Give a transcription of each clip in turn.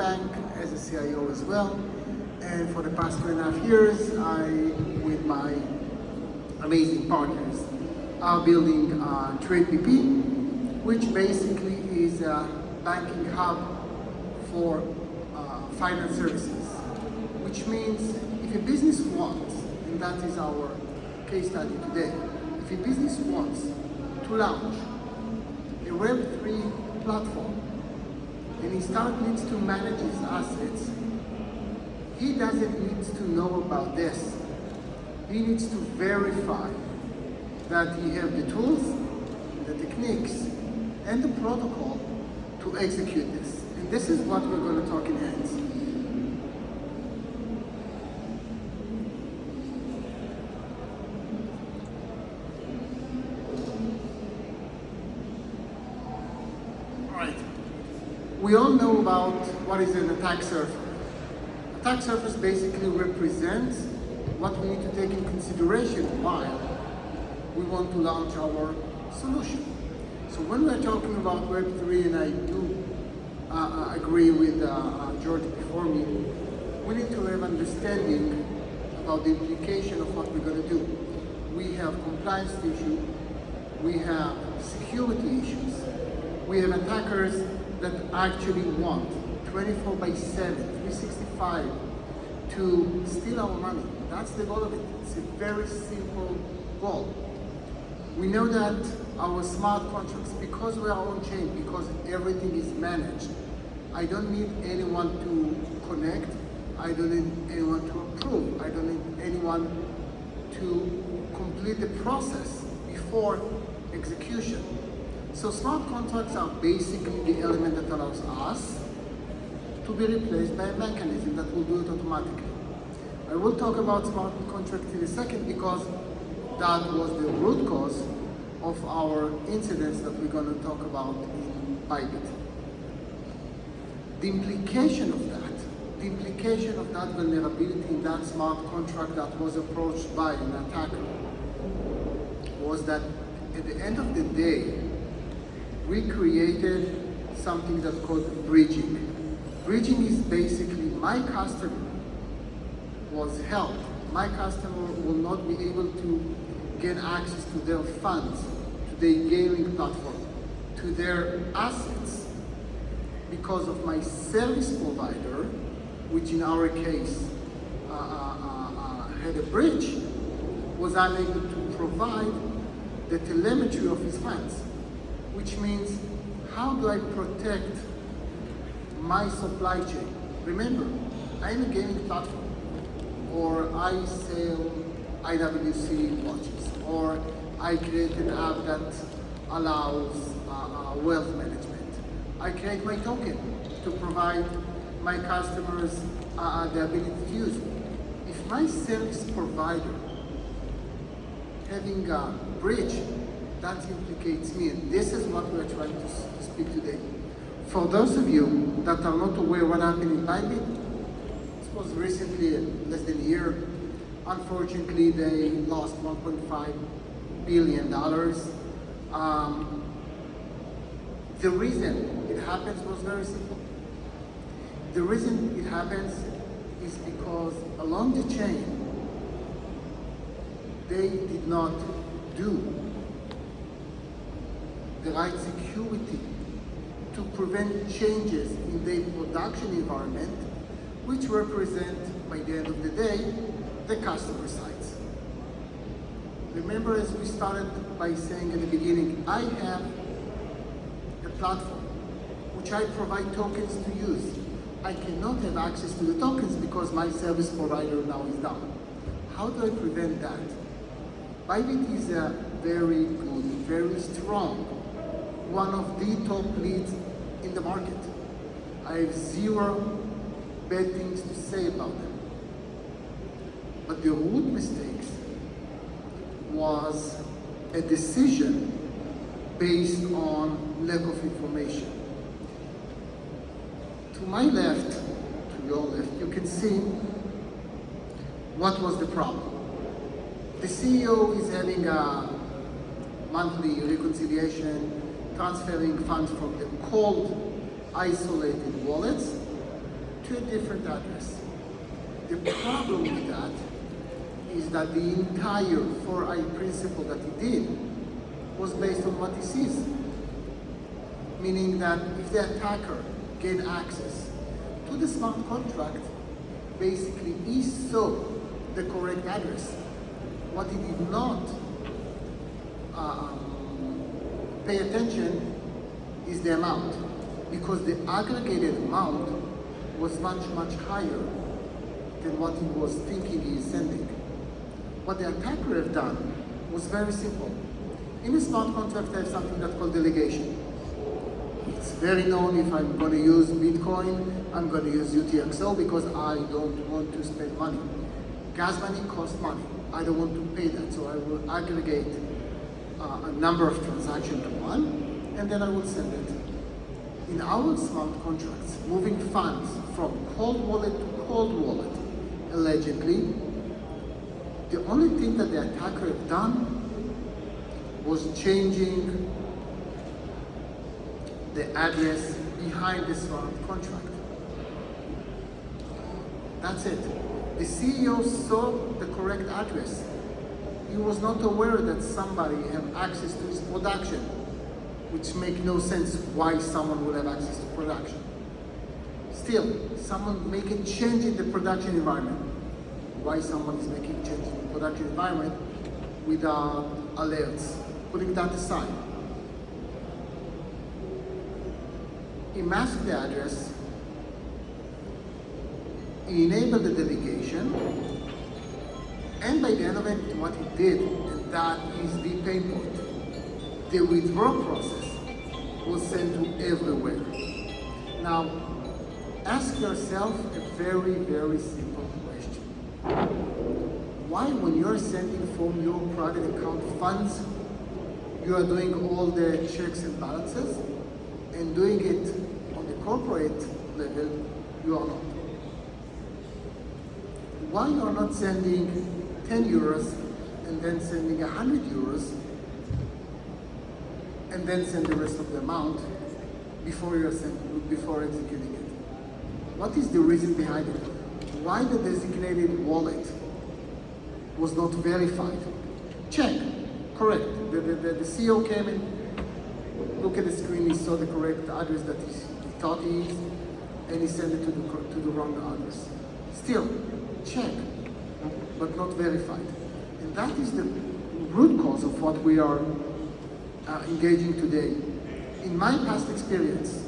bank as a CIO as well. And for the past 2.5 years, I, with my amazing partners, are building TradeBP, which basically is a banking hub for finance services, which means if a business wants, and that is our case study today, if a business wants to launch a Web3 platform and he needs to manage his assets, he doesn't need to know about this. He needs to verify that he has the tools, the techniques, and the protocol to execute this. And this is what we're going to talk in hands. All right. We all know about what is an attack surface. Attack surface basically represents what we need to take in consideration while we want to launch our solution. So when we're talking about Web3, and I do agree with George before me, we need to have understanding about the implication of what we're going to do. We have compliance issues, we have security issues, we have attackers that actually want 24/7, 365 to steal our money. That's the goal of it. It's a very simple goal. We know that our smart contracts, because we are on chain, because everything is managed, I don't need anyone to connect, I don't need anyone to approve, I don't need anyone to complete the process before execution. So smart contracts are basically the element that allows us to be replaced by a mechanism that will do it automatically. I will talk about smart contracts in a second because that was the root cause of our incidents that we're going to talk about in Bybit. The implication of that vulnerability in that smart contract that was approached by an attacker was that at the end of the day, we created something that's called bridging. Bridging is basically my customer was helped. My customer will not be able to get access to their funds, to their gaming platform, to their assets, because of my service provider, which in our case had a bridge, was unable to provide the telemetry of his funds, which means how do I protect my supply chain? Remember, I'm a gaming platform, or I sell IWC watches, or I create an app that allows wealth management. I create my token to provide my customers the ability to use it. If my service provider having a bridge, that implicates me, and this is what we're trying to speak today. For those of you that are not aware what happened in Bybit, this was recently, less than a year. Unfortunately, they lost $1.5 billion. The reason it happens was very simple. The reason it happens is because along the chain, they did not do the right security to prevent changes in their production environment, which represent, by the end of the day, the customer sites. Remember, as we started by saying at the beginning, I have a platform which I provide tokens to use. I cannot have access to the tokens because my service provider now is down. How do I prevent that? Bybit is a very good, very strong, one of the top leads in the market. I have zero bad things to say about them. But the root mistakes was a decision based on lack of information. To my left, to your left, you can see what was the problem. The CEO is having a monthly reconciliation, transferring funds from the cold, isolated wallets to a different address. The problem with that is that the entire 4i principle that he did was based on what he sees. Meaning that if the attacker gained access to the smart contract, basically he saw the correct address. What he did not pay attention is the amount, because the aggregated amount was much, much higher than what he was thinking he is sending. What the attacker had done was very simple. In a smart contract, I have something that's called delegation. It's very known. If I'm going to use Bitcoin, I'm going to use UTXO because I don't want to spend money. Gas money costs money. I don't want to pay that, so I will aggregate a number of transactions to one, and then I will send it. In our smart contracts, moving funds from cold wallet to cold wallet, allegedly, the only thing that the attacker had done was changing the address behind the smart contract. That's it. The CEO saw the correct address. He was not aware that somebody had access to his production, which makes no sense why someone would have access to production. Still, someone making change in the production environment. Why someone is making change in the production environment without alerts. Putting that aside. He masked the address, he enabled the delegation, and by the end of it, what he did, and that is the pain point, the withdrawal process was sent to everywhere. Now, ask yourself a very, very simple question. Why, when you're sending from your private account funds, you are doing all the checks and balances, and doing it on the corporate level, you are not? Why you are not sending 10 euros and then sending 100 euros and then send the rest of the amount before executing it? What is the reason behind it? Why the designated wallet was not verified? Check, correct. The CEO came and looked at the screen, he saw the correct address that he thought he is, and he sent it to the wrong address. Still, check, but not verified. And that is the root cause of what we are engaging today. In my past experience,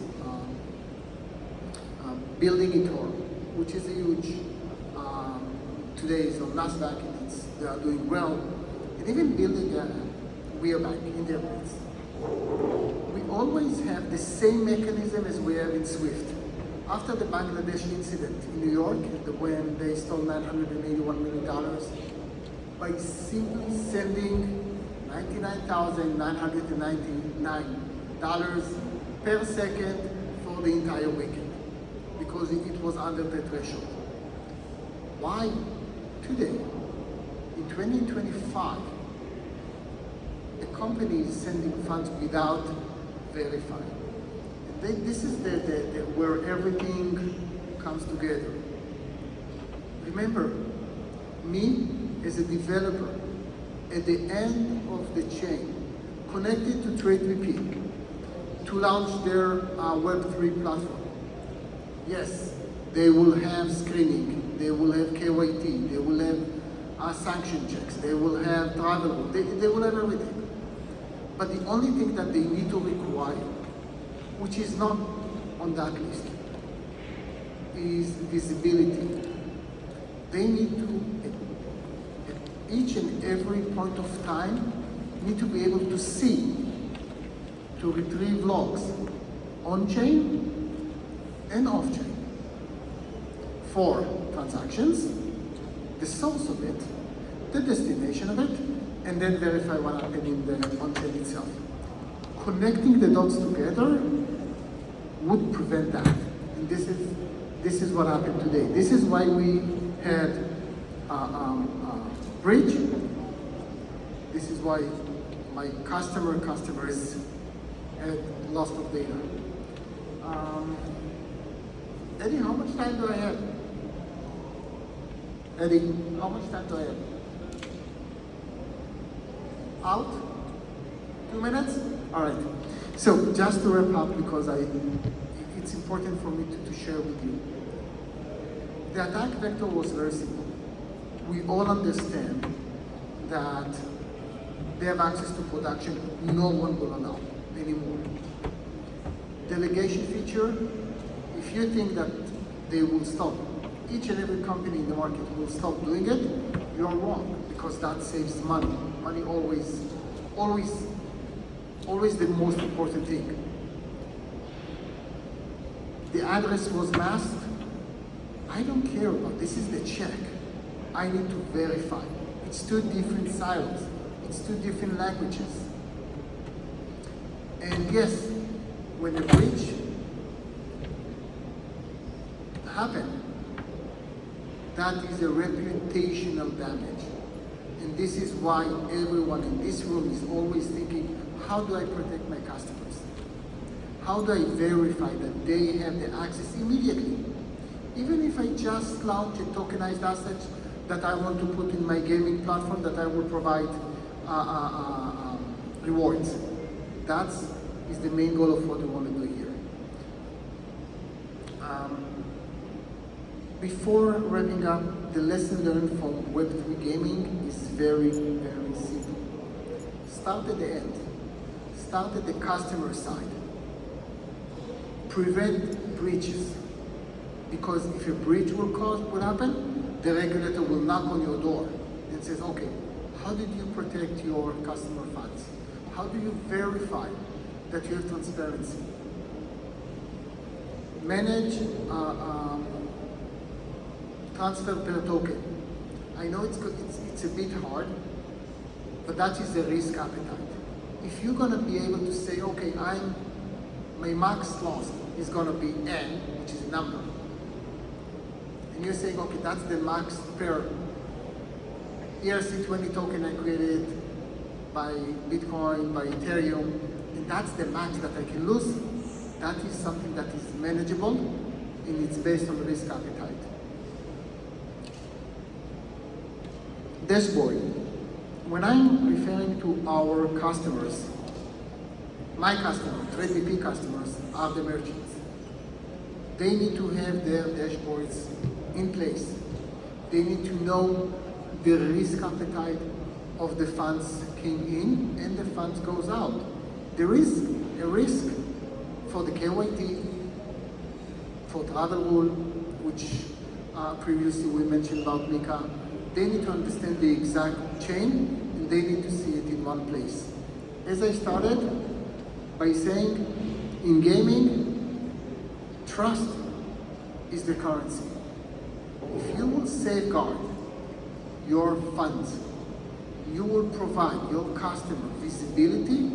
building eToro, which is a huge, today is on NASDAQ, and they are doing well, and even building WearBank in their place. We always have the same mechanism as we have in SWIFT. After the Bangladesh incident in New York, when they stole $981 million, by simply sending $99,999 per second for the entire weekend, because it was under the threshold. Why today, in 2025, a company is sending funds without verifying? This is where everything comes together. Remember, me as a developer, at the end of the chain, connected to TradeBP to launch their Web3 platform. Yes, they will have screening, they will have KYT, they will have sanction checks, they will have travel, they will have everything. But the only thing that they need to require, which is not on that list, is visibility. They need to, at each and every point of time, need to be able to see, to retrieve logs on-chain and off-chain for transactions, the source of it, the destination of it, and then verify what happened in the on-chain itself. Connecting the dots together would prevent that. And this is what happened today. This is why we had breach. This is why my customers had loss of data. Eddie, how much time do I have? Eddie, how much time do I have? Out? 2 minutes? All right. So just to wrap up, because it's important for me to share with you. The attack vector was very simple. We all understand that they have access to production no one will allow anymore. Delegation feature, if you think that they will stop, each and every company in the market will stop doing it, you're wrong, because that saves money. Money always the most important thing. The address was masked. I don't care about this is the check. I need to verify. It's two different silos. It's two different languages. And yes, when a breach happened, that is a reputational damage. And this is why everyone in this room is always thinking, how do I protect my customers? How do I verify that they have the access immediately? Even if I just launch a tokenized asset that I want to put in my gaming platform that I will provide rewards. That is the main goal of what we want to do here. Before wrapping up, the lesson learned from Web3 gaming is very, very simple. Start at the end. Start at the customer side. Prevent breaches. Because if a breach will happen, the regulator will knock on your door and says, okay, how did you protect your customer funds? How do you verify that you have transparency? Manage transfer per token. I know it's a bit hard, but that is the risk appetite. If you're gonna be able to say, okay, my max loss is gonna be N, which is a number, and you're saying, okay, that's the max per ERC20 token I created by Bitcoin, by Ethereum, and that's the max that I can lose, that is something that is manageable, and it's based on risk appetite. Dashboard. When I'm referring to our customers, my customers, TradeBP customers, are the merchants. They need to have their dashboards in place. They need to know the risk appetite of the funds came in and the funds goes out. There is a risk for the KYT, for travel rule, which previously we mentioned about Mika. They need to understand the exact chain and they need to see it in one place. As I started by saying, in gaming, trust is the currency. If you will safeguard your funds, you will provide your customer visibility,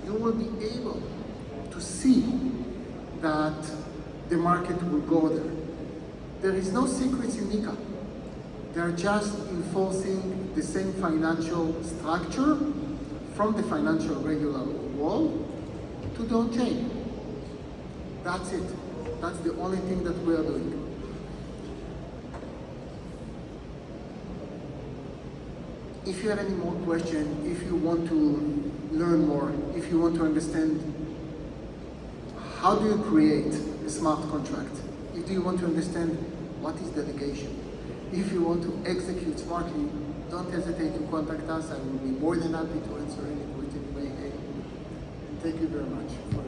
you will be able to see that the market will go there. There is no secrets in Nika. They are just enforcing the same financial structure from the financial regular world to the on-chain. That's it. That's the only thing that we are doing. If you have any more questions, if you want to learn more, if you want to understand how do you create a smart contract, if you want to understand what is delegation, if you want to execute smartly, don't hesitate to contact us. I will be more than happy to answer any question you may have. Thank you very much for